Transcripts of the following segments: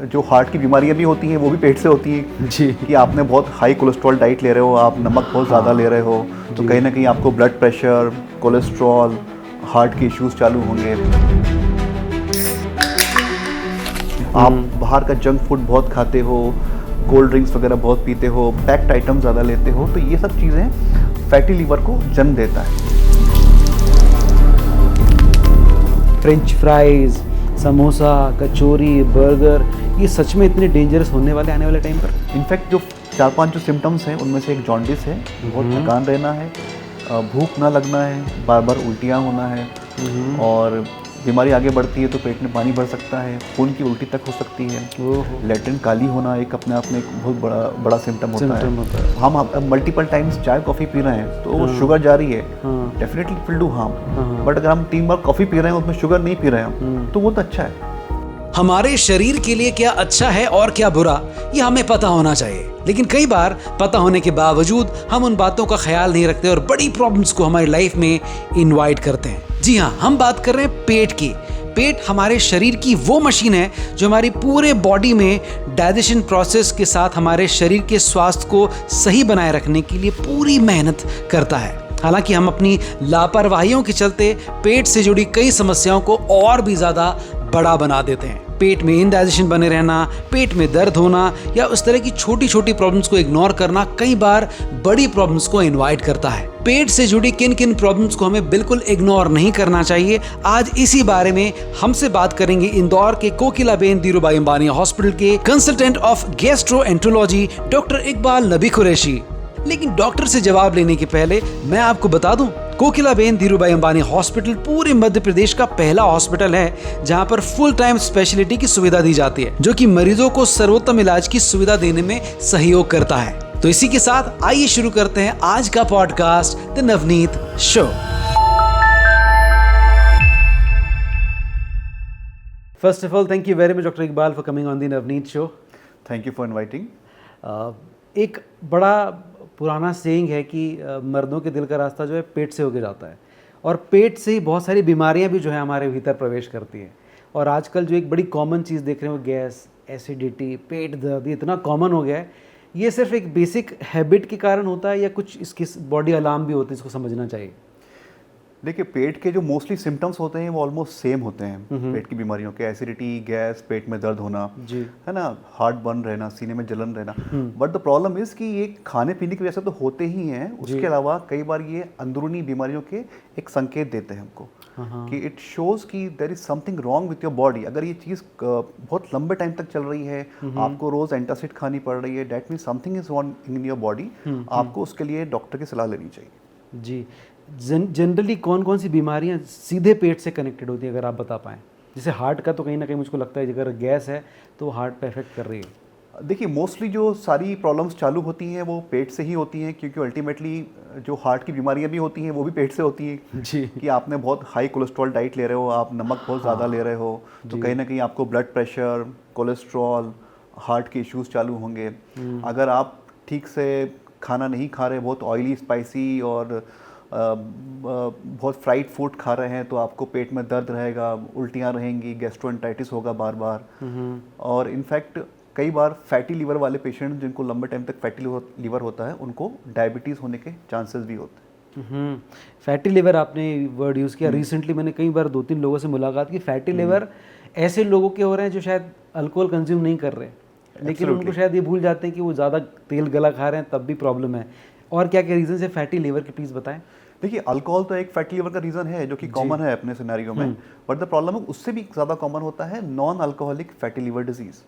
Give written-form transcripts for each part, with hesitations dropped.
जो हार्ट की बीमारियां भी होती हैं वो भी पेट से होती हैं जी। कि आपने बहुत हाई कोलेस्ट्रॉल डाइट ले रहे हो, आप नमक बहुत ज़्यादा ले रहे हो, तो जी। कहीं ना कहीं आपको ब्लड प्रेशर, कोलेस्ट्रॉल, हार्ट के इश्यूज चालू होंगे। आप बाहर का जंक फूड बहुत खाते हो, कोल्ड ड्रिंक्स वगैरह बहुत पीते हो, पैक्ड आइटम ज़्यादा लेते हो, तो ये सब चीज़ें फैटी लीवर को जन्म देता है। फ्रेंच फ्राइज, समोसा, कचौरी, बर्गर, ये सच में इतने डेंजरस होने वाले आने वाले टाइम पर? इनफैक्ट जो 4-5 जो सिम्टम्स हैं उनमें से एक जॉन्डिस है, बहुत थकान रहना है, भूख ना लगना है, बार बार उल्टियाँ होना है, और बीमारी आगे बढ़ती है तो पेट में पानी भर सकता है, खून की उल्टी तक हो सकती है, लैट्रिन काली होना एक अपने आप में एक बहुत बड़ा सिम्टम होता है। हम मल्टीपल टाइम्स चाय कॉफ़ी पी रहे हैं तो शुगर जा रही है, definitely will do harm, but अगर हम 3 बार कॉफ़ी पी रहे हैं उसमें शुगर नहीं पी रहे हैं तो वो तो अच्छा है। हमारे शरीर के लिए क्या अच्छा है और क्या बुरा, ये हमें पता होना चाहिए, लेकिन कई बार पता होने के बावजूद हम उन बातों का ख्याल नहीं रखते और बड़ी प्रॉब्लम्स को हमारी लाइफ में इनवाइट करते हैं। जी हाँ, हम बात कर रहे हैं पेट की। पेट हमारे शरीर की वो मशीन है जो हमारी पूरे बॉडी में डाइजेशन प्रोसेस के साथ हमारे शरीर के स्वास्थ्य को सही बनाए रखने के लिए पूरी मेहनत करता है। हालांकि हम अपनी लापरवाहियों के चलते पेट से जुड़ी कई समस्याओं को और भी ज़्यादा बड़ा बना देते हैं। पेट में इनडाइजेशन बने रहना, पेट में दर्द होना या उस तरह की छोटी छोटी प्रॉब्लम्स को इग्नोर करना कई बार बड़ी प्रॉब्लम्स को इनवाइट करता है। पेट से जुड़ी किन किन प्रॉब्लम्स को हमें बिल्कुल इग्नोर नहीं करना चाहिए, आज इसी बारे में हमसे बात करेंगे इंदौर के कोकिलाबेन धीरूभाई अंबानी हॉस्पिटल के consultant of gastroenterology doctor Iqbal नबी कुरैशी। लेकिन डॉक्टर से जवाब लेने के पहले मैं आपको बता दूं, कोकिलाबेन धीरूभाई अंबानी हॉस्पिटल पूरे मध्य प्रदेश का पहला हॉस्पिटल है जहां पर फुल टाइम स्पेशलिटी की सुविधा दी जाती है, जो कि मरीजों को सर्वोत्तम इलाज की सुविधा देने में सहयोग करता है। तो इसी के साथ आइए शुरू करते हैं आज का podcast the Navneet show. First of all, thank you very much doctor Iqbal for coming on the Navneet show. Thank you for inviting. एक बड़ा पुराना सेइंग है कि मर्दों के दिल का रास्ता जो है पेट से होके जाता है, और पेट से ही बहुत सारी बीमारियां भी जो है हमारे भीतर प्रवेश करती हैं। और आजकल जो एक बड़ी कॉमन चीज़ देख रहे हो, गैस, एसिडिटी, पेट दर्द, ये इतना कॉमन हो गया है। ये सिर्फ एक बेसिक हैबिट के कारण होता है या कुछ इसकी बॉडी अलार्म भी होते हैं, इसको समझना चाहिए? देखिए, पेट के जो मोस्टली सिम्टम्स होते हैं वो ऑलमोस्ट सेम होते हैं पेट की बीमारियों के। एसिडिटी, गैस, पेट में दर्द होना, जी, है ना, हार्ट बर्न रहना, सीने में जलन रहना। बट द प्रॉब्लम इज़ कि ये खाने पीने की वजह से तो होते ही हैं, उसके अलावा कई बार ये अंदरूनी बीमारियों के एक संकेत देते हैं हमको कि इट शोज़ कि there is something wrong with your body. अगर ये चीज़ बहुत लंबे टाइम तक चल रही है, आपको रोज़ एंटासिड खानी पड़ रही है, that means something is wrong in your body. आपको उसके लिए डॉक्टर की सलाह लेनी चाहिए। जी। जनरली कौन कौन सी बीमारियां सीधे पेट से कनेक्टेड होती है, अगर आप बता पाएँ? जैसे हार्ट का तो कहीं ना कहीं मुझको लगता है अगर गैस है तो हार्ट पे इफेक्ट कर रही है। देखिए, मोस्टली जो सारी प्रॉब्लम्स चालू होती हैं वो पेट से ही होती हैं, क्योंकि अल्टीमेटली जो हार्ट की बीमारियां भी होती हैं वो भी पेट से होती हैं। जी। कि आपने बहुत हाई कोलेस्ट्रॉल डाइट ले रहे हो, आप नमक बहुत ज़्यादा ले रहे हो, तो कहीं ना कहीं आपको ब्लड प्रेशर, कोलेस्ट्रॉल, हार्ट के इश्यूज चालू होंगे। अगर आप ठीक से खाना नहीं खा रहे, बहुत ऑयली, स्पाइसी और बहुत फ्राइड फूड खा रहे हैं, तो आपको पेट में दर्द रहेगा, उल्टियाँ रहेंगी, गैस्ट्रोएंटाइटिस होगा बार बार। और इनफैक्ट कई बार फैटी लीवर वाले पेशेंट जिनको लंबे टाइम तक फैटी लीवर होता है, उनको डायबिटीज़ होने के चांसेस भी होते हैं। फैटी लिवर आपने वर्ड यूज़ किया। रिसेंटली मैंने कई बार 2-3 लोगों से मुलाकात की। फैटी लिवर ऐसे लोगों के हो रहे हैं जो शायद अल्कोहल कंज्यूम नहीं कर रहे, लेकिन उनको शायद ये भूल जाते हैं कि वो ज़्यादा तेल गला खा रहे हैं, तब भी प्रॉब्लम है। और क्या क्या रीज़न है फैटी लिवर के, प्लीज़ बताएं। देखिए, अल्कोहल तो एक फैटी लिवर का रीज़न है जो कि कॉमन है अपने सिनेरियो में, बट द प्रॉब्लम है उससे भी ज़्यादा कॉमन होता है non alcoholic fatty liver disease.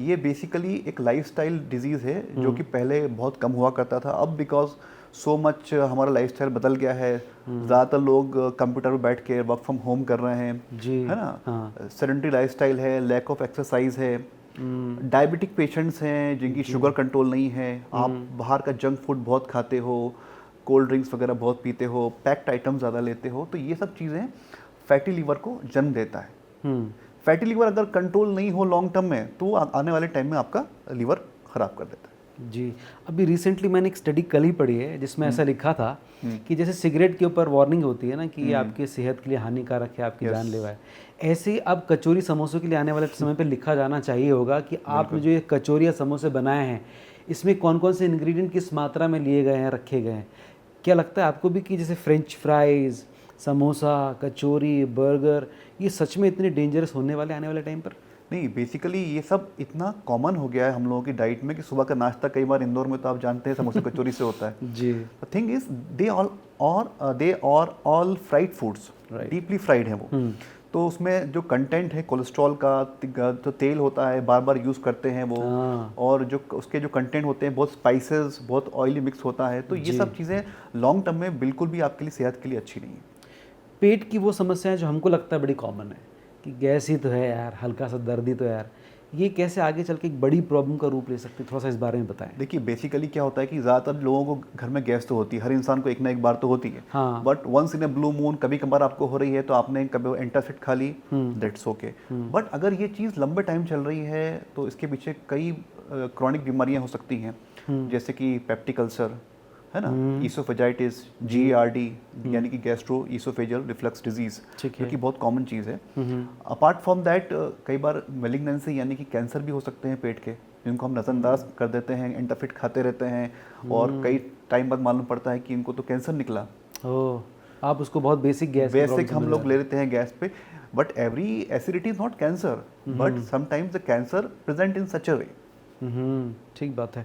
ये बेसिकली एक लाइफस्टाइल डिजीज़ है जो कि पहले बहुत कम हुआ करता था। अब बिकॉज सो मच हमारा लाइफस्टाइल बदल गया है, ज़्यादातर लोग कंप्यूटर पर बैठ के वर्क फ्रॉम होम कर रहे हैं, है ना, सेडेंटरी लाइफस्टाइल है, लैक ऑफ एक्सरसाइज है, डायबिटिक पेशेंट्स हैं जिनकी शुगर कंट्रोल नहीं है, आप बाहर का जंक फूड बहुत खाते हो, कोल्ड ड्रिंक्स वगैरह बहुत पीते हो, पैक्ड आइटम ज़्यादा लेते हो, तो ये सब चीज़ें फैटी लीवर को जन्म देता है। फैटी लीवर अगर कंट्रोल नहीं हो लॉन्ग टर्म में तो आने वाले टाइम में आपका लीवर ख़राब कर देता है। जी, अभी रिसेंटली मैंने एक स्टडी कल ही पढ़ी है जिसमें ऐसा लिखा था कि जैसे सिगरेट के ऊपर वार्निंग होती है ना कि ये आपके सेहत के लिए हानिकारक है, आपकी जानलेवा है, ऐसे ही अब कचौरी समोसों के लिए आने वाले समय पे लिखा जाना चाहिए होगा कि आपने जो ये कचौरी या समोसे बनाए हैं इसमें कौन कौन से इंग्रेडिएंट किस मात्रा में लिए गए हैं, रखे गए हैं। क्या लगता है आपको भी कि जैसे फ्रेंच फ्राइज़, समोसा, कचौरी, बर्गर, ये सच में इतने डेंजरस होने वाले आने वाले टाइम पर? नहीं, बेसिकली ये सब इतना कॉमन हो गया है हम लोगों की डाइट में कि सुबह का नाश्ता कई बार इंदौर में तो आप जानते हैं समोसे कचौरी से होता है। जी। The thing is they are all fried foods, deeply fried है वो। तो उसमें जो कंटेंट है कोलेस्ट्रॉल का, जो तेल होता है बार बार यूज़ करते हैं वो, और जो उसके जो कंटेंट होते हैं बहुत स्पाइसेस, बहुत ऑयली मिक्स होता है, तो ये सब चीज़ें लॉन्ग टर्म में बिल्कुल भी आपके लिए सेहत के लिए अच्छी नहीं है। पेट की वो समस्याएं जो हमको लगता है बड़ी कॉमन है कि गैस ही तो है यार, हल्का सा दर्द ही तो है यार, ये कैसे आगे चल के एक बड़ी प्रॉब्लम का रूप ले सकती है, थोड़ा सा इस बारे में बताएं। देखिए, बेसिकली क्या होता है कि ज़्यादातर लोगों को घर में गैस तो होती है, हर इंसान को एक ना एक बार तो होती है। हाँ। But once in a blue moon कभी कभार आपको हो रही है तो आपने कभी एंटासिड खा ली, दैट्स ओके। बट अगर ये चीज़ लंबे टाइम चल रही है तो इसके पीछे कई क्रॉनिक बीमारियां हो सकती हैं, जैसे कि पेप्टिक अल्सर है ना, ईसोफेजाइटिस, GERD यानी कि गैस्ट्रो ईसोफेजियल रिफ्लक्स डिजीज, जो कि बहुत कॉमन चीज़ है। अपार्ट फ्रॉम दैट कई बार मेलिग्नेंसी यानी कि कैंसर भी हो सकते हैं पेट के, जिनको हम नज़रअंदाज कर देते हैं, एंटाफिट खाते रहते हैं और कई टाइम बाद मालूम पड़ता है कि इनको तो कैंसर निकला। आप उसको बहुत बेसिक हम लोग ले लेते हैं गैस पे, but every acidity is not cancer, but sometimes the cancer present in such a way. ठीक बात है।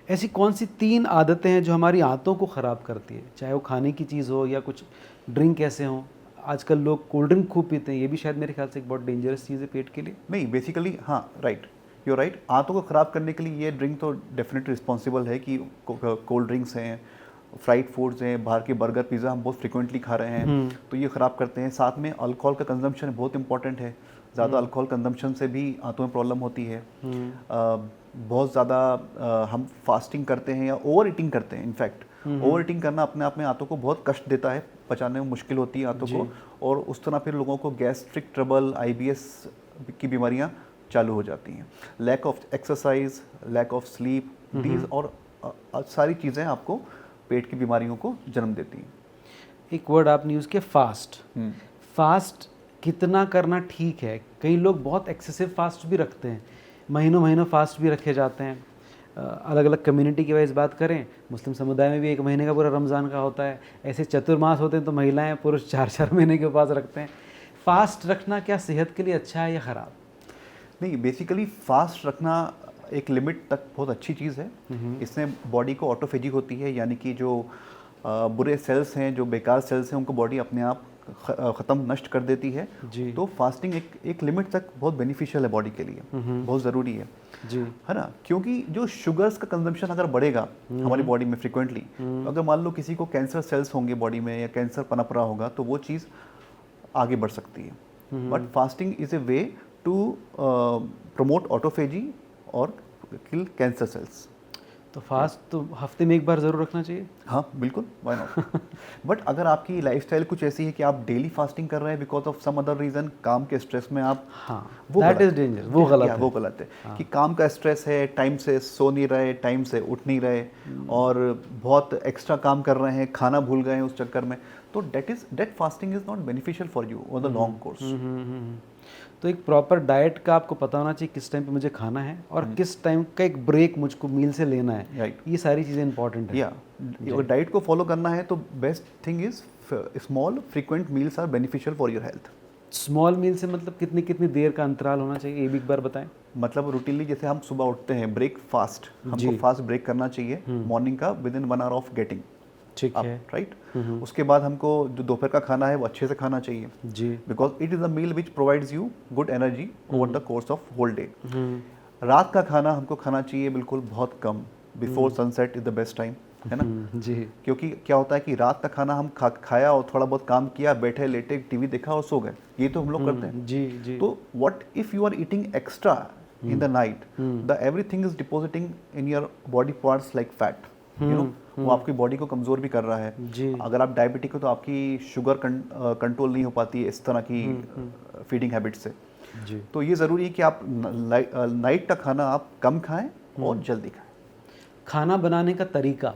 ऐसी कौन सी 3 आदतें हैं जो हमारी आंतों को ख़राब करती है, चाहे वो खाने की चीज़ हो या कुछ ड्रिंक ऐसे हों? आजकल लोग कोल्ड ड्रिंक खूब पीते हैं, ये भी शायद मेरे ख्याल से एक बहुत डेंजरस चीज़ है पेट के लिए। नहीं, बेसिकली हाँ, राइट, यू राइट। आंतों को ख़राब करने के लिए ये ड्रिंक तो डेफिनेटली रिस्पॉन्सिबल है कि कोल्ड ड्रिंक्स हैं, फ्राइड फूड्स हैं, बाहर के बर्गर पिज़्ज़ा हम बहुत फ्रिक्वेंटली खा रहे हैं, तो ये ख़राब करते हैं। साथ में अल्कोहल का कंजम्पशन बहुत इंपॉर्टेंट है, ज़्यादा अल्कोहल कंजम्पशन से भी आंतों में प्रॉब्लम होती है। बहुत ज़्यादा हम फास्टिंग करते हैं या ओवर ईटिंग करते हैं, इनफैक्ट ओवर ईटिंग करना अपने आप में आंतों को बहुत कष्ट देता है, पचाने में मुश्किल होती है आंतों को, और उस तरह फिर लोगों को गैस्ट्रिक ट्रबल, IBS की बीमारियाँ चालू हो जाती हैं। Lack of exercise, lack of sleep, these और सारी चीज़ें आपको पेट की बीमारियों को जन्म देती हैं। एक वर्ड आपने यूज़ किया, फास्ट। फास्ट कितना करना ठीक है? कई लोग बहुत एक्सेसिव फास्ट भी रखते हैं, महीनों महीनों फास्ट भी रखे जाते हैं। अलग अलग कम्युनिटी की वाइज बात करें, मुस्लिम समुदाय में भी 1 महीने का पूरा रमज़ान का होता है, ऐसे चतुर्मास होते हैं तो महिलाएं पुरुष 4-4 महीने के उपवास रखते हैं। फास्ट रखना क्या सेहत के लिए अच्छा है या ख़राब? नहीं, बेसिकली फास्ट रखना एक लिमिट तक बहुत अच्छी चीज़ है। इससे बॉडी को ऑटोफेजी होती है, यानी कि जो बुरे सेल्स हैं, जो बेकार सेल्स हैं, उनको बॉडी अपने आप ख़त्म नष्ट कर देती है। तो फास्टिंग एक लिमिट तक बहुत बेनिफिशियल है बॉडी के लिए, बहुत ज़रूरी है जी, है ना। क्योंकि जो शुगर्स का कंजम्पशन अगर बढ़ेगा हमारी बॉडी में फ्रिक्वेंटली, तो अगर मान लो किसी को कैंसर सेल्स होंगे बॉडी में या कैंसर पनप रहा होगा, तो वो चीज़ आगे बढ़ सकती है। But fasting is a way to promote autophagy और किल कैंसर सेल्स। तो फास्ट तो हफ्ते में 1 बार ज़रूर रखना चाहिए। हाँ बिल्कुल, व्हाई नॉट। बट अगर आपकी लाइफस्टाइल कुछ ऐसी है कि आप डेली फास्टिंग कर रहे हैं because of some other reason, काम के स्ट्रेस में आप, हाँ, दैट इज डेंजर, वो गलत है। हाँ। कि काम का स्ट्रेस है, टाइम से सो नहीं रहे, टाइम से उठ नहीं रहे, और बहुत एक्स्ट्रा काम कर रहे हैं, खाना भूल गए हैं उस चक्कर में, तो that fasting is not beneficial for you on the long course. तो एक प्रॉपर डाइट का आपको पता होना चाहिए, किस टाइम पे मुझे खाना है और किस टाइम का एक ब्रेक मुझको मील से लेना है। राइट, ये सारी चीज़ें इंपॉर्टेंट है। या अगर डाइट को फॉलो करना है तो best thing is small frequent meals are beneficial for your health. Small meal से मतलब कितनी कितनी देर का अंतराल होना चाहिए, ये भी एक बार बताएं। मतलब रूटीनली जैसे हम सुबह उठते हैं, ब्रेकफास्ट हमको फास्ट ब्रेक करना चाहिए मॉर्निंग का with in 1 hour of getting, ठीक है, राइट। उसके बाद हमको जो दोपहर का खाना है वो अच्छे से खाना चाहिए जी, because it is a meal which provides you good energy over the course of whole day. रात का खाना हमको खाना चाहिए बिल्कुल बहुत कम, before sunset is the best time, है ना जी। क्योंकि क्या होता है कि रात का खाना हम खाया और थोड़ा बहुत काम किया, बैठे लेटे टीवी देखा और सो गए, ये तो हम लोग करते हैं जी जी। तो what if you are eating extra in the night, the everything is depositing in your body parts like fat, you know, वो आपकी बॉडी को कमज़ोर भी कर रहा है जी। अगर आप डायबिटिक हो तो आपकी शुगर कंट्रोल नहीं हो पाती है इस तरह की फीडिंग हैबिट से जी। तो ये ज़रूरी है कि आप नाइट का खाना आप कम खाएं और जल्दी खाएं। खाना बनाने का तरीका,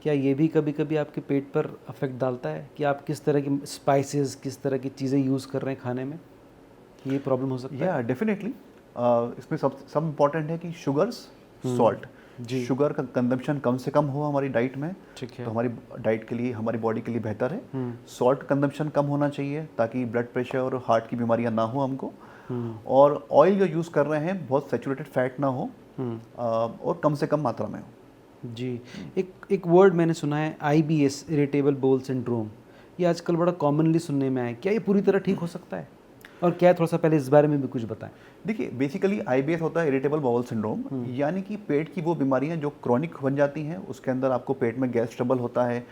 क्या ये भी कभी कभी आपके पेट पर अफेक्ट डालता है कि आप किस तरह की स्पाइसेस, किस तरह की चीज़ें यूज़ कर रहे हैं खाने में, ये प्रॉब्लम हो सकता है? या डेफिनेटली इसमें सब इम्पॉर्टेंट है कि शुगर्स, सॉल्ट, जी। शुगर का कंजम्पशन कम से कम हो हमारी डाइट में, ठीक है। तो हमारी डाइट के लिए, हमारी बॉडी के लिए बेहतर है। सॉल्ट कंजम्पशन कम होना चाहिए ताकि ब्लड प्रेशर और हार्ट की बीमारियां ना हो हमको। और ऑयल जो यूज़ कर रहे हैं बहुत सैचुरेटेड फैट ना हो, और कम से कम मात्रा में हो। जी। एक वर्ड मैंने सुना है IBS, इरिटेबल बाउल सिंड्रोम, ये आजकल बड़ा कॉमनली सुनने में आया है, क्या ये पूरी तरह ठीक हो सकता है? और क्या है, थोड़ा सा पहले इस बारे में भी कुछ बताएं। देखिए बेसिकली IBS होता है इरिटेबल बाउल सिंड्रोम, यानी कि पेट की वो बीमारियां जो क्रॉनिक बन जाती हैं, उसके अंदर आपको पेट में गैस ट्रबल होता है,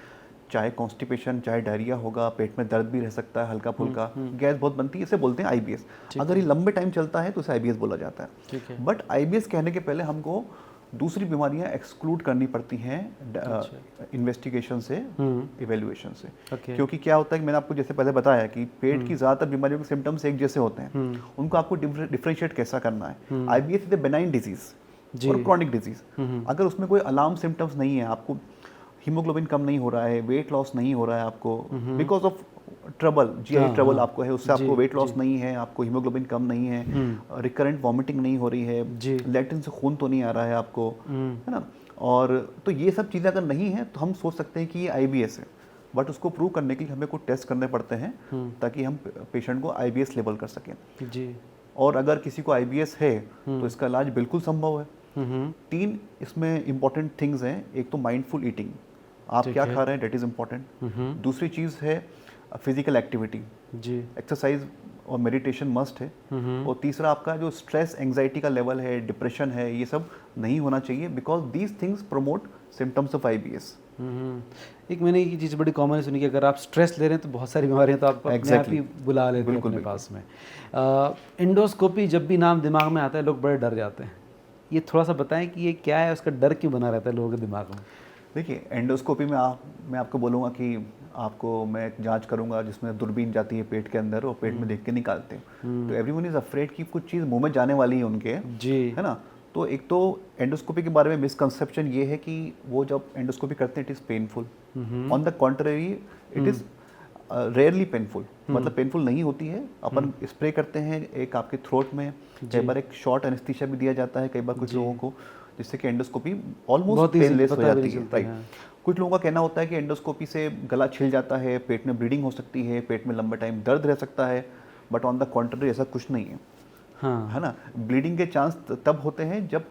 चाहे कॉन्स्टिपेशन, चाहे डायरिया होगा, पेट में दर्द भी रह सकता है हल्का फुल्का, गैस बहुत बनती है, इसे बोलते हैं IBS। अगर ये लंबे टाइम चलता है तो इसे IBS बोला जाता है। ठीक है। बट IBS कहने के पहले हमको दूसरी बीमारियां एक्सक्लूड करनी पड़ती हैं इन्वेस्टिगेशन से, इवेल्युएशन से। क्योंकि क्या होता है कि मैंने आपको जैसे पहले बताया कि पेट की ज़्यादातर बीमारियों के सिम्टम्स एक जैसे होते हैं, उनको आपको डिफरेंशिएट कैसा करना है। IBS is a benign disease और क्रॉनिक डिजीज। अगर उसमें कोई अलार्म सिम्टम्स नहीं है, आपको हीमोग्लोबिन कम नहीं हो रहा है, वेट लॉस नहीं हो रहा है आपको because of trouble, GI trouble आपको है, उससे आपको वेट लॉस नहीं है, आपको हीमोग्लोबिन कम नहीं है, रिकरेंट वॉमिटिंग नहीं हो रही है, लैट्रिन से खून तो नहीं आ रहा है आपको, है ना, और तो ये सब चीज़ें अगर नहीं है तो हम सोच सकते हैं कि ये IBS है। बट उसको प्रूव करने के लिए हमें कुछ टेस्ट करने पड़ते हैं ताकि हम पेशेंट को IBS लेबल कर सकें जी। और अगर किसी को IBS है तो इसका इलाज बिल्कुल संभव है। 3 इसमें इंपॉर्टेंट थिंग्स हैं। एक तो माइंडफुल ईटिंग, आप क्या खा रहे हैं, डेट इज़ इम्पॉर्टेंट। दूसरी चीज़ है फिजिकल एक्टिविटी, जी, एक्सरसाइज और मेडिटेशन मस्ट है। और तीसरा आपका जो स्ट्रेस, एंजाइटी का लेवल है, डिप्रेशन है, ये सब नहीं होना चाहिए because these things promote symptoms of IBS। एक मैंने ये चीज़ बड़ी कॉमन सुनी कि अगर आप स्ट्रेस ले रहे हैं तो बहुत सारी बीमारियां तो आप अपने आप ही बुला लेते हैं अपने पास में। एंडोस्कोपी जब भी नाम दिमाग में आता है लोग बड़े डर जाते हैं, ये थोड़ा सा बताएं कि ये क्या है, उसका डर क्यों बना रहता है लोगों के दिमाग में? देखिए एंडोस्कोपी में मैं आपको बोलूँगा कि आपको मैं एक जांच करूंगा जिसमें दूरबीन जाती है पेट के अंदर और पेट में देख के निकालते हैं। तो एवरीवन इज अफ्रेड कि कुछ चीज़ मुंह में जाने वाली है उनके, जी, है ना। तो एक तो एंडोस्कोपी के बारे में मिसकंसेप्शन ये है कि वो जब एंडोस्कोपी करते हैं it is painful. On the contrary it is rarely painful, मतलब पेनफुल नहीं होती है। अपन स्प्रे करते हैं एक आपके थ्रोट में, कई बार एक शॉर्ट एनेस्थीसिया भी दिया जाता है कई बार कुछ लोगों को, जिससे कि एंडोस्कोपी ऑलमोस्ट पेनलेस हो जाती है, राइट। कुछ लोगों का कहना होता है कि एंडोस्कोपी से गला छिल जाता है, पेट में ब्लीडिंग हो सकती है, पेट में लंबा टाइम दर्द रह सकता है, बट ऑन द कॉन्ट्ररी ऐसा कुछ नहीं है। हाँ, है ना। ब्लीडिंग के चांस तब होते हैं जब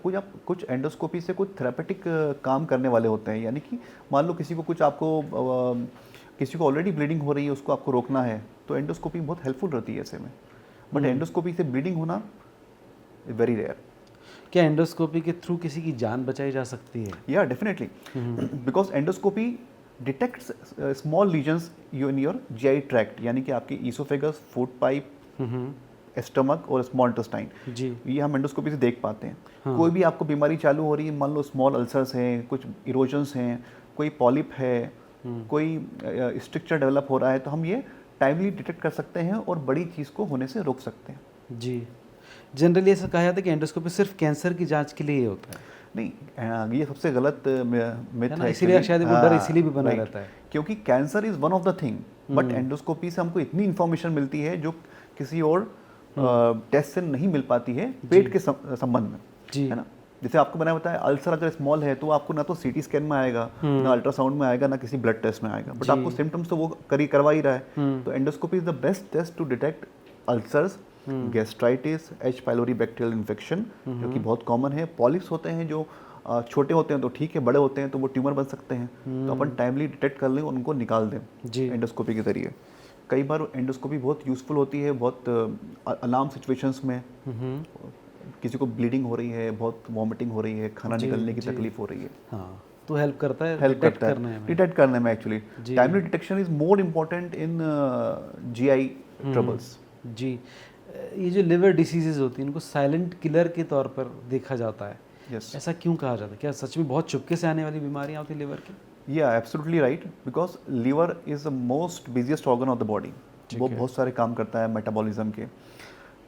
कुछ एंडोस्कोपी से कुछ थेरापेटिक काम करने वाले होते हैं, यानी कि मान लो किसी को ऑलरेडी ब्लीडिंग हो रही है, उसको आपको रोकना है, तो एंडोस्कोपी बहुत हेल्पफुल रहती है ऐसे में। बट एंडोस्कोपी से ब्लीडिंग होना वेरी रेयर। क्या एंडोस्कोपी के थ्रू किसी की जान बचाई जा सकती है? या definitely, because endoscopy detects small lesions in your GI tract, यानी कि आपकी ईसोफेगस, फूड पाइप, स्टमक और स्मॉल इंटेस्टाइन, जी, ये हम एंडोस्कोपी से देख पाते हैं। हाँ। कोई भी आपको बीमारी चालू हो रही है, मान लो स्मॉल अल्सर्स हैं, कुछ इरोजन्स हैं, कोई पॉलिप है, कोई स्ट्रक्चर डेवलप हो रहा है, तो हम ये टाइमली डिटेक्ट कर सकते हैं और बड़ी चीज़ को होने से रोक सकते हैं। जी। जनरली ऐसा कहा जाता है कि एंडोस्कोपी सिर्फ कैंसर की जांच के लिए होता है। नहीं, ये सबसे गलत मिथ है, इसीलिए शायद वो डर इसीलिए भी बना रहता है, क्योंकि cancer is one of the thing, but endoscopy से हमको इतनी इन्फॉर्मेशन मिलती है जो किसी और टेस्ट से नहीं मिल पाती है पेट के संबंध में, है ना। जैसे आपको मैंने बताया, अल्सर अगर स्मॉल है तो आपको ना तो CT स्कैन में आएगा, ना अल्ट्रासाउंड में आएगा, ना किसी ब्लड टेस्ट में आएगा, बट आपको सिम्टम्स तो वो करवा ही रहा है। तो endoscopy is the best test to detect ulcers, gastritis, H. pylori bacterial infection जो कि बहुत कॉमन है। पॉलिप्स होते हैं जो छोटे होते हैं तो ठीक है, बड़े होते हैं तो वो ट्यूमर बन सकते हैं, तो अपन टाइमली डिटेक्ट कर लें, उनको निकाल दें एंडोस्कोपी के जरिए। कई बार एंडोस्कोपी बहुत यूज़फुल होती है, बहुत अलार्म सिचुएशंस में, किसी को ब्लीडिंग हो रही है, बहुत वॉमिटिंग हो रही है, खाना निकलने की तकलीफ हो रही है, हाँ, तो हेल्प करता है डिटेक्ट करने में actually. Timely detection is more important in GI troubles. जी, ये जो लिवर डिसीजेज होती हैं इनको साइलेंट किलर के तौर पर देखा जाता है। Yes. ऐसा क्यों कहा जाता है? क्या सच में बहुत चुपके से आने वाली बीमारियां होती हैं लिवर की? या absolutely right, because liver is the most busiest organ of the body. वो बहुत सारे काम करता है मेटाबॉलिज्म के,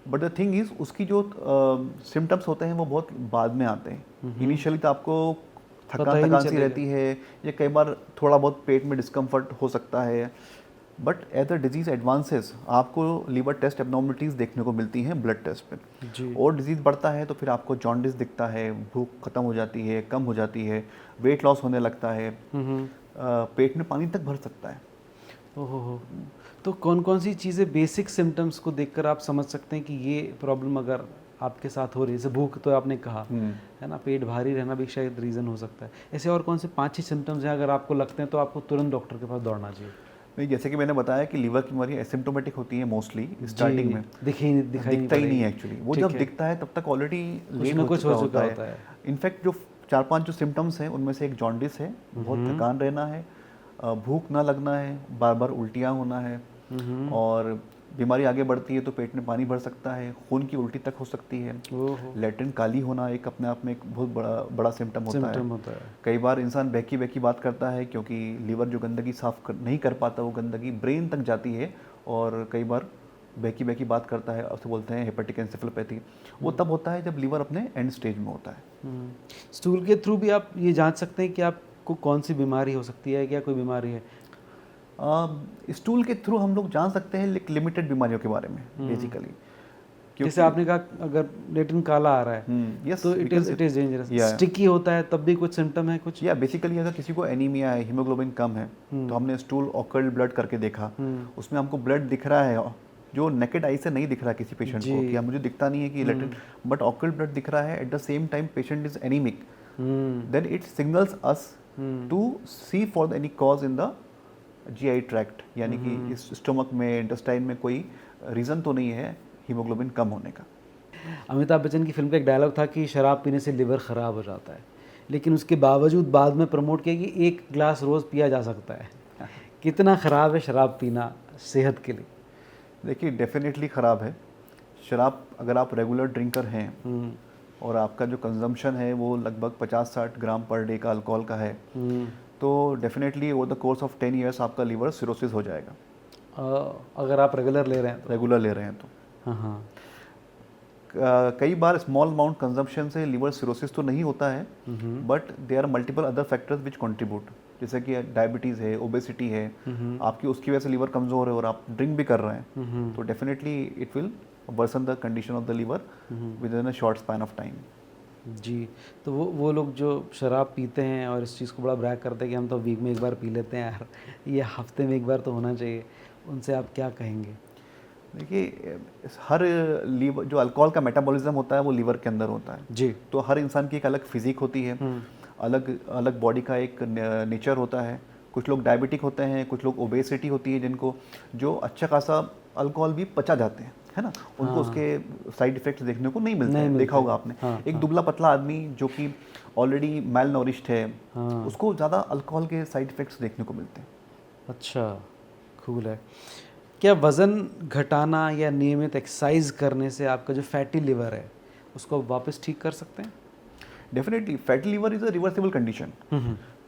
बट द थिंग इज उसकी जो सिम्टम्स होते हैं वो बहुत बाद में आते हैं। इनिशियली तो आपको थकान सी रहती है, या कई बार थोड़ा बहुत पेट में डिस्कम्फर्ट हो सकता है। But as the disease advances आपको लीवर टेस्ट एबनॉर्मलिटीज़ देखने को मिलती हैं ब्लड टेस्ट पे। और डिजीज़ बढ़ता है तो फिर आपको जॉन्डिस दिखता है, भूख खत्म हो जाती है, कम हो जाती है, वेट लॉस होने लगता है, पेट में पानी तक भर सकता है। ओहो, तो कौन कौन सी चीज़ें बेसिक सिम्टम्स को देखकर आप समझ सकते हैं कि ये प्रॉब्लम अगर आपके साथ हो रही है? जैसे भूख तो आपने कहा है ना, पेट भारी रहना भी शायद रीज़न हो सकता है। ऐसे और कौन से 5-6 सिम्टम्स हैं अगर आपको लगते हैं तो आपको तुरंत डॉक्टर के पास दौड़ना चाहिए? नहीं, जैसे कि मैंने बताया कि लीवर की बीमारी एसिम्प्टोमेटिक होती है मोस्टली स्टार्टिंग में, दिखता ही नहीं है एक्चुअली। वो जब दिखता है तब तक ऑलरेडी लेट हो चुका होता है। इनफैक्ट जो 4-5 जो सिम्टम्स हैं उनमें से एक जॉन्डिस है, बहुत थकान रहना है, भूख ना लगना है, बार बार उल्टियाँ होना है, और बीमारी आगे बढ़ती है तो पेट में पानी भर सकता है, खून की उल्टी तक हो सकती है, लैट्रिन काली होना एक अपने आप में एक बहुत बड़ा सिम्टम होता है। कई बार इंसान बहकी बात करता है क्योंकि लीवर जो गंदगी नहीं कर पाता, वो गंदगी ब्रेन तक जाती है, और कई बार बहकी बात करता है, उसे बोलते हैं हेपेटिक एन्सेफेलोपैथी। वो तब होता है जब लीवर अपने एंड स्टेज में होता है। स्टूल के थ्रू भी आप ये जांच सकते हैं कि आपको कौन सी बीमारी हो सकती है, क्या कोई बीमारी है? स्टूल के थ्रू हम लोग जान सकते हैं लिमिटेड बीमारियों के बारे में बेसिकली। जैसे आपने कहा अगर लेटिन काला आ रहा है तो इट इज डेंजरस, स्टिकी होता है, तब भी कुछ सिम्टम है कुछ? या बेसिकली अगर किसी को एनीमिया है, हीमोग्लोबिन कम है, तो हमने स्टूल ऑकल्ड ब्लड करके देखा, उसमें हमको ब्लड दिख रहा है जो नेकेड आई से नहीं दिख रहा किसी पेशेंट को, कि मुझे दिखता नहीं है कि लेटिन, बट ऑकल्ड ब्लड दिख रहा है, at the same time patient is anaemic, then it signals us to see for any cause in the GI tract, यानी कि इस स्टोमक में, इंटेस्टाइन में कोई रीज़न तो नहीं है हीमोग्लोबिन कम होने का। अमिताभ बच्चन की फिल्म का एक डायलॉग था कि शराब पीने से लिवर ख़राब हो जाता है, लेकिन उसके बावजूद बाद में प्रमोट किया कि 1 ग्लास रोज़ पिया जा सकता है। कितना ख़राब है शराब पीना सेहत के लिए? देखिए, डेफिनेटली ख़राब है शराब। अगर आप रेगुलर ड्रिंकर हैं और आपका जो कंजम्पशन है वो लगभग 50-60 ग्राम पर डे का अल्कोहल का है, तो definitely over the course of 10 years आपका लीवर सिरोसिस हो जाएगा। अगर आप रेगुलर ले रहे हैं तो हाँ। कई बार स्मॉल अमाउंट कंजम्पशन से लीवर सिरोसिस तो नहीं होता है, but there are multiple other factors which contribute, जैसे कि डायबिटीज़ है, ओबेसिटी है, आपकी उसकी वजह से लीवर कमज़ोर है और आप ड्रिंक भी कर रहे हैं, तो definitely it will worsen the condition of the liver within a short span of time. जी, तो वो लोग जो शराब पीते हैं और इस चीज़ को बड़ा ब्रैग करते हैं कि हम तो वीक में एक बार पी लेते हैं यार, ये हफ्ते में एक बार तो होना चाहिए, उनसे आप क्या कहेंगे? देखिए, हर लीवर जो अल्कोहल का मेटाबॉलिज्म होता है वो लीवर के अंदर होता है जी। तो हर इंसान की एक अलग फिजिक होती है, अलग अलग बॉडी का एक नेचर होता है। कुछ लोग डायबिटिक होते हैं, कुछ लोग ओबेसिटी होती है जिनको, जो अच्छा खासा अल्कोहल भी पचा जाते हैं, है ना, उनको उसके साइड इफेक्ट्स देखने को नहीं मिलते हैं। देखा होगा आपने, एक दुबला पतला आदमी जो कि ऑलरेडी मेल नॉरिश्ड है, उसको ज़्यादा अल्कोहल के साइड इफेक्ट्स देखने को मिलते हैं। अच्छा, कूल है। क्या वज़न घटाना या नियमित एक्सरसाइज करने से आपका जो फैटी लिवर है उसको वापस ठीक कर सकते हैं? Definitely, fatty liver is a reversible condition.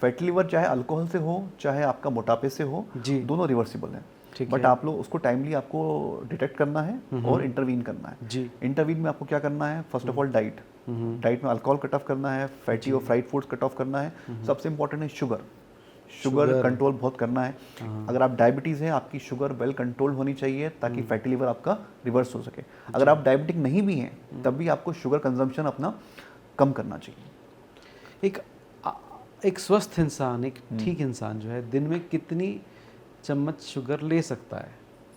Fatty liver चाहे अल्कोहल से हो, चाहे आपका मोटापे से हो, दोनों रिवर्सिबल हैं। बट आप लोग उसको टाइमली आपको डिटेक्ट करना है और इंटरवीन करना है। जी। इंटरवीन में आपको क्या करना है? फर्स्ट ऑफ ऑल डाइट में अल्कोहल कट ऑफ करना है, फैटी और फ्राइड फूड्स कट ऑफ करना है। सबसे इंपॉर्टेंट है शुगर कंट्रोल बहुत करना है। अगर आप डायबिटीज़ है, आपकी शुगर वेल कंट्रोल होनी चाहिए ताकि फैटी लिवर आपका रिवर्स हो सके। अगर आप डायबिटिक नहीं भी हैं तब भी आपको शुगर कंजम्पशन अपना कम करना चाहिए। एक स्वस्थ इंसान, एक ठीक इंसान जो है दिन में कितनी चम्मच शुगर ले सकता है,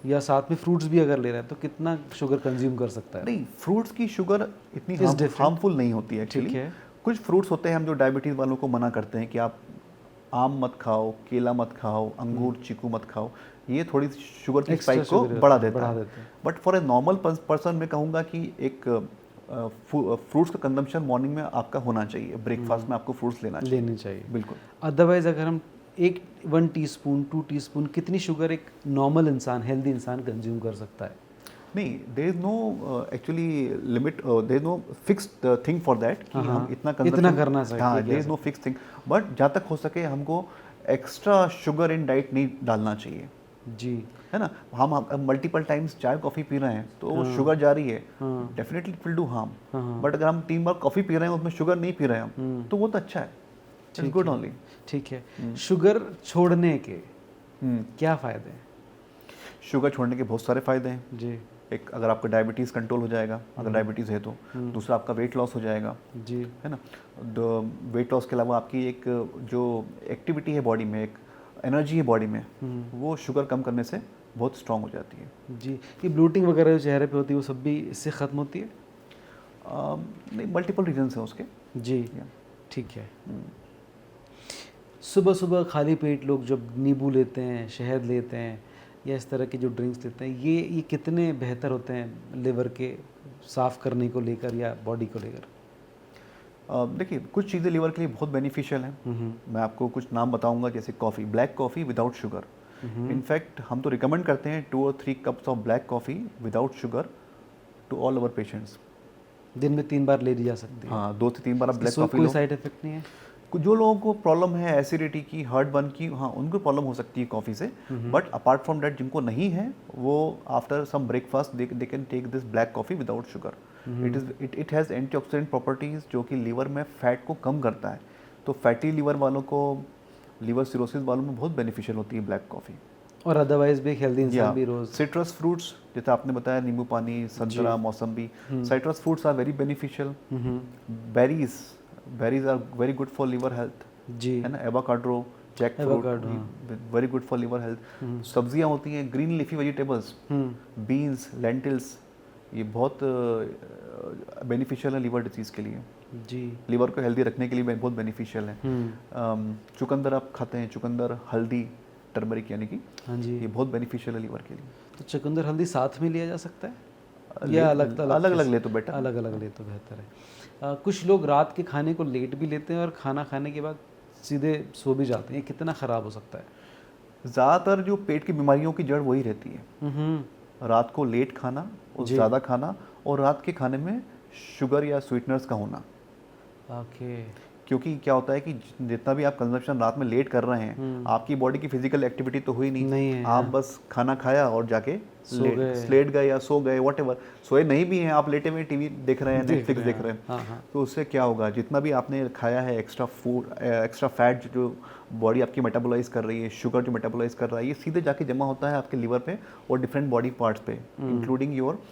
या साथ में फ्रूट्स भी अगर ले रहा है तो कितना शुगर कंज्यूम कर सकता है? नहीं, फ्रूट्स की शुगर इतनी हार्मफुल नहीं होती है एक्चुअली। कुछ फ्रूट्स होते हैं हम जो डायबिटीज़ वालों को मना करते हैं कि आप आम मत खाओ, केला मत खाओ, अंगूर चीकू मत खाओ, ये थोड़ी शुगर की स्पाइक को बढ़ा देता है। But for a normal person मैं कहूँगा कि एक फ्रूट्स का कंजम्पशन मॉर्निंग में आपका होना चाहिए। ब्रेकफास्ट में आपको फ्रूट्स लेने चाहिए बिल्कुल। अदरवाइज अगर हम 1 टीस्पून 2 टीस्पून कितनी शुगर एक नॉर्मल इंसान, हेल्दी इंसान कंज्यूम कर सकता है? नहीं, there is no actually limit, there is no fixed thing for that कि हम इतना करना चाहिए। हाँ, there is no fixed thing, but जहाँ तक हो सके हमको एक्स्ट्रा शुगर इन डाइट नहीं डालना चाहिए। जी, है ना। हम मल्टीपल टाइम्स चाय कॉफ़ी पी रहे हैं तो शुगर जा रही है, definitely it will do harm. But अगर हम 3 बार कॉफ़ी पी रहे हैं उसमें शुगर नहीं पी रहे हैं हम, तो वो तो अच्छा है। It's good only. ठीक है। शुगर छोड़ने के क्या फ़ायदे हैं? शुगर छोड़ने के बहुत सारे फ़ायदे हैं जी एक, अगर आपका डायबिटीज़ कंट्रोल हो जाएगा, अगर डायबिटीज़ है तो। दूसरा, आपका वेट लॉस हो जाएगा, जी है ना। वेट लॉस के अलावा आपकी एक जो एक्टिविटी है बॉडी में, एक एनर्जी है बॉडी में, वो शुगर कम करने से बहुत स्ट्रांग हो जाती है। जी। ये ब्लोटिंग वगैरह जो चेहरे पे होती है वो सब भी इससे ख़त्म होती है? नहीं, मल्टीपल रीजंस हैं उसके। जी ठीक है। सुबह सुबह खाली पेट लोग जब नींबू लेते हैं, शहद लेते हैं या इस तरह के जो ड्रिंक्स लेते हैं, ये कितने बेहतर होते हैं लिवर के साफ़ करने को लेकर या बॉडी को लेकर? देखिए, कुछ चीज़ें लिवर के लिए बहुत बेनिफिशियल हैं। मैं आपको कुछ नाम बताऊंगा, जैसे coffee, black coffee without sugar. In fact हम तो रिकमेंड करते हैं 2 और 3 cups of black coffee without sugar to all our patients. दिन में 3 बार ले ली जा सकती है? हाँ, 2 से 3 बार आप ब्लैक कॉफ़ी कोई लो। साइड इफेक्ट नहीं है? जो लोगों को प्रॉब्लम है एसिडिटी की, हार्ट बर्न की, हाँ उनको प्रॉब्लम हो सकती है कॉफ़ी से। बट अपार्ट फ्रॉम दैट, जिनको नहीं है, वो after some breakfast they can take this black coffee without sugar. It has antioxidant properties जो कि लीवर में फैट को कम करता है। तो फैटी लीवर वालों को, लीवर सिरोसिस वालों में बहुत बेनिफिशियल होती है ब्लैक कॉफ़ी। और अदरवाइज भी एक हेल्दी इंसान भी रोज़। सिट्रस फ्रूट्स, जैसे आपने बताया, नींबू पानी, संतरा, mosambi, citrus fruits are very beneficial. Berries are very good for liver health, जी है ना। Avocado, jackfruit, very good for liver health. सब्जियां होती हैं, green leafy vegetables, beans, lentils, ये बहुत बेनिफिशियल है लिवर डिजीज़ के लिए। जी लिवर को हेल्दी रखने के लिए बहुत बेनिफिशियल है। चुकंदर आप खाते हैं, चुकंदर, हल्दी, टर्मरिक यानी कि, हाँ जी। ये बहुत बेनिफिशियल है लिवर के लिए। तो चुकंदर हल्दी साथ में लिया जा सकता है या अलग अलग ले तो बेटर, अलग अलग ले तो बेहतर है। कुछ लोग रात के खाने को लेट भी लेते हैं और खाना खाने के बाद सीधे सो भी जाते हैं, ये कितना ख़राब हो सकता है? ज़्यादातर जो पेट की बीमारियों की जड़ वही रहती है, रात को लेट खाना और ज़्यादा खाना, और रात के खाने में शुगर या स्वीटनर्स का होना। ओके। क्योंकि क्या होता है कि जितना भी आप कंजम्पशन रात में लेट कर रहे हैं, आपकी बॉडी की फिजिकल एक्टिविटी तो हुई नहीं है। आप बस खाना खाया और जाके लेट गए या सो गए, व्हाटएवर। सोए नहीं भी हैं, आप लेटे हुए टीवी देख रहे हैं, नेटफ्लिक्स देख रहे हैं। हाँ। तो उससे क्या होगा, जितना भी आपने खाया है एक्स्ट्रा फूड, एक्स्ट्रा फैट जो बॉडी आपकी मेटाबोलाइज कर रही है, शुगर जो मेटाबोलाइज कर रहा है, ये सीधे जाके जमा होता है आपके लिवर पे और डिफरेंट बॉडी पार्ट्स पे, including your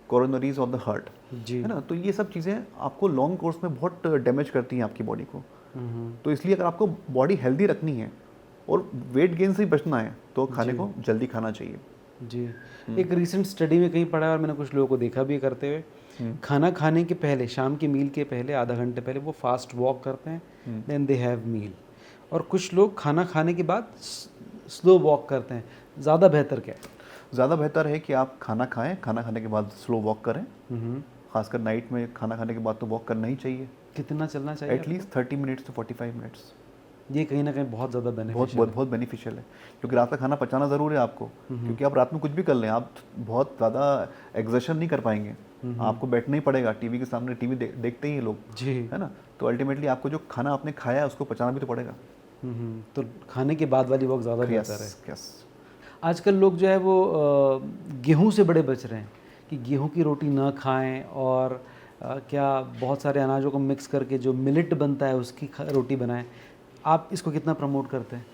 coronaries of the heart, है ना। तो ये सब चीज़ें आपको लॉन्ग कोर्स में बहुत डैमेज करती हैं आपकी बॉडी को। तो इसलिए अगर आपको बॉडी हेल्दी रखनी है और वेट गेन से ही बचना है, तो खाने को जल्दी खाना चाहिए। जी। एक रिसेंट स्टडी में कहीं पढ़ा है और मैंने कुछ लोगों को देखा भी करते हुए, खाना खाने के पहले, शाम के मील के पहले आधा घंटे पहले वो फास्ट वॉक करते हैं, देन दे हैव मील। और कुछ लोग खाना खाने के बाद स्लो वॉक करते हैं। ज़्यादा बेहतर क्या है? ज़्यादा बेहतर है कि आप खाना खाएं, खाना खाने के बाद स्लो वॉक करें। खासकर नाइट में खाना खाने के बाद तो वॉक करना ही चाहिए। कितना चलना चाहिए? At least 30 minutes to 45 minutes. ये कहीं ना कहीं बहुत ज़्यादा बेनिफिशियल बहुत बेनिफिशियल है, क्योंकि रात का खाना पचाना ज़रूरी है आपको। क्योंकि आप रात में कुछ भी कर लें, आप बहुत ज़्यादा एक्सर्शन नहीं कर पाएंगे, आपको बैठना ही पड़ेगा टीवी के सामने। टीवी देखते ही लोग, जी, है ना। तो अल्टीमेटली आपको जो खाना आपने खाया है उसको पचाना भी तो पड़ेगा। तो खाने के बाद वाली वॉक ज़्यादा बेहतर है। यस। आजकल लोग जो है वो गेहूं से बड़े बच रहे हैं कि गेहूं की रोटी ना खाएं, और क्या बहुत सारे अनाजों को मिक्स करके जो मिलेट बनता है उसकी रोटी बनाएं। आप इसको कितना प्रमोट करते हैं?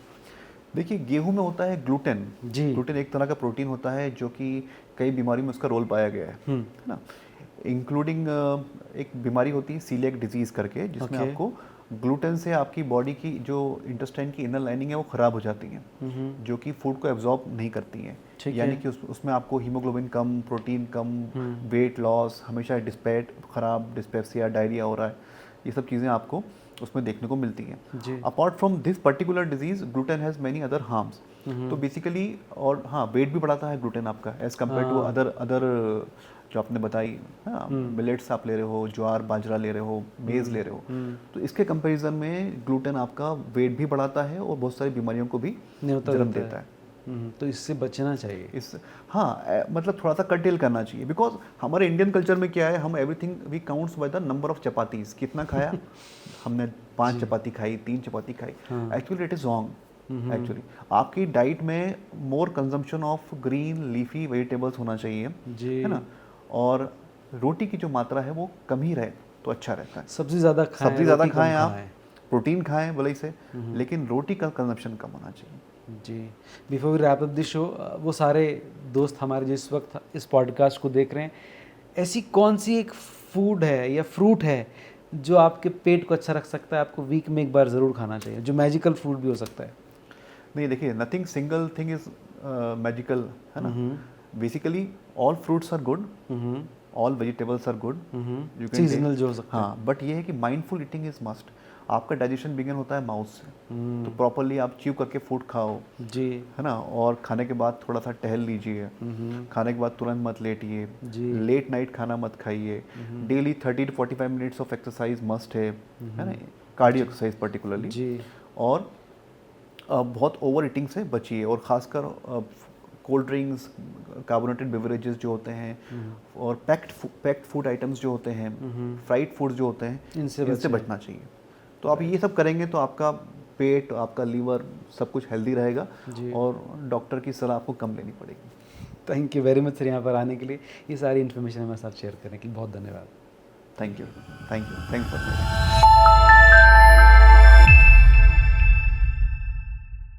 देखिए, गेहूं में होता है ग्लूटेन। जी। ग्लूटेन एक तरह का प्रोटीन होता है जो कि कई बीमारियों में उसका रोल पाया गया है ना। इंक्लूडिंग एक बीमारी होती है सीलिएक डिजीज़ करके, जिसमें आपको ग्लूटेन से आपकी बॉडी की जो इंटेस्टाइन की इनर लाइनिंग है वो ख़राब हो जाती है, जो कि फूड को एब्जॉर्ब नहीं करती है। यानी कि उसमें आपको हीमोग्लोबिन कम, प्रोटीन कम, वेट लॉस, हमेशा डिस्पेप्सिया, डायरिया हो रहा है, ये सब चीज़ें आपको उसमें देखने को मिलती हैं। Apart from this particular disease, gluten has many other harms. तो बेसिकली, और हाँ, वेट भी बढ़ाता है ग्लूटेन आपका एज़ कम्पेयर टू अदर जो आपने बताई, हाँ, मिलेट्स आप ले रहे हो, ज्वार बाजरा ले रहे हो, मेज़ ले रहे हो, तो इसके कंपैरिजन में ग्लूटेन आपका वेट भी बढ़ाता है और बहुत सारी बीमारियों को भी जन्म देता है। तो इससे बचना चाहिए। हाँ, मतलब थोड़ा सा कट डील करना चाहिए, बिकॉज हमारे इंडियन कल्चर में क्या है, हम everything we counts by the number of chapatis. कितना खाया हमने, 5 चपाती खाई, 3 चपाती खाई। Actually it is wrong. Actually आपकी डाइट में more consumption of green leafy vegetables होना चाहिए, है ना। और रोटी की जो मात्रा है वो कम ही रहे तो अच्छा रहता है। सब्जी ज़्यादा खाएं आप, प्रोटीन खाएं भले से, लेकिन रोटी का कंजप्शन कम होना चाहिए। जी, before we wrap up the show, वो सारे दोस्त हमारे जिस वक्त इस पॉडकास्ट को देख रहे हैं, ऐसी कौन सी एक फूड है या फ्रूट है जो आपके पेट को अच्छा रख सकता है, आपको वीक में एक बार ज़रूर खाना चाहिए, जो मैजिकल फूड भी हो सकता है? नहीं देखिए, nothing single thing is magical, है ना। Basically all fruits are good, all vegetables are good, you can seasonal जो हो सकता है। हाँ, बट ये है कि माइंडफुल ईटिंग इज मस्ट। आपका डाइजेशन बिगिन होता है माउथ से, तो प्रॉपरली आप च्यू करके फूड खाओ, जी है ना। और खाने के बाद थोड़ा सा टहल लीजिए, खाने के बाद तुरंत मत लेटिए, जी। लेट नाइट खाना मत खाइए, daily 30 to 45 minutes of exercise must है ना, कार्डियो एक्सरसाइज पर्टिकुलरली। जी और बहुत ओवर ईटिंग से बचिए, और ख़ासकर कोल्ड ड्रिंक्स, कार्बोनेटेड बेवरेजेस जो होते हैं, और पैक्ड फूड आइटम्स जो होते हैं, फ्राइड फूड जो होते हैं, इनसे इनसे बचना चाहिए। तो आप ये सब करेंगे तो आपका पेट, आपका लीवर, सब कुछ हेल्दी रहेगा, और डॉक्टर की सलाह आपको कम लेनी पड़ेगी। Thank you very much sir, यहाँ पर आने के लिए, ये सारी इन्फॉर्मेशन हमारे साथ शेयर करने के लिए बहुत धन्यवाद। Thank you, thanks for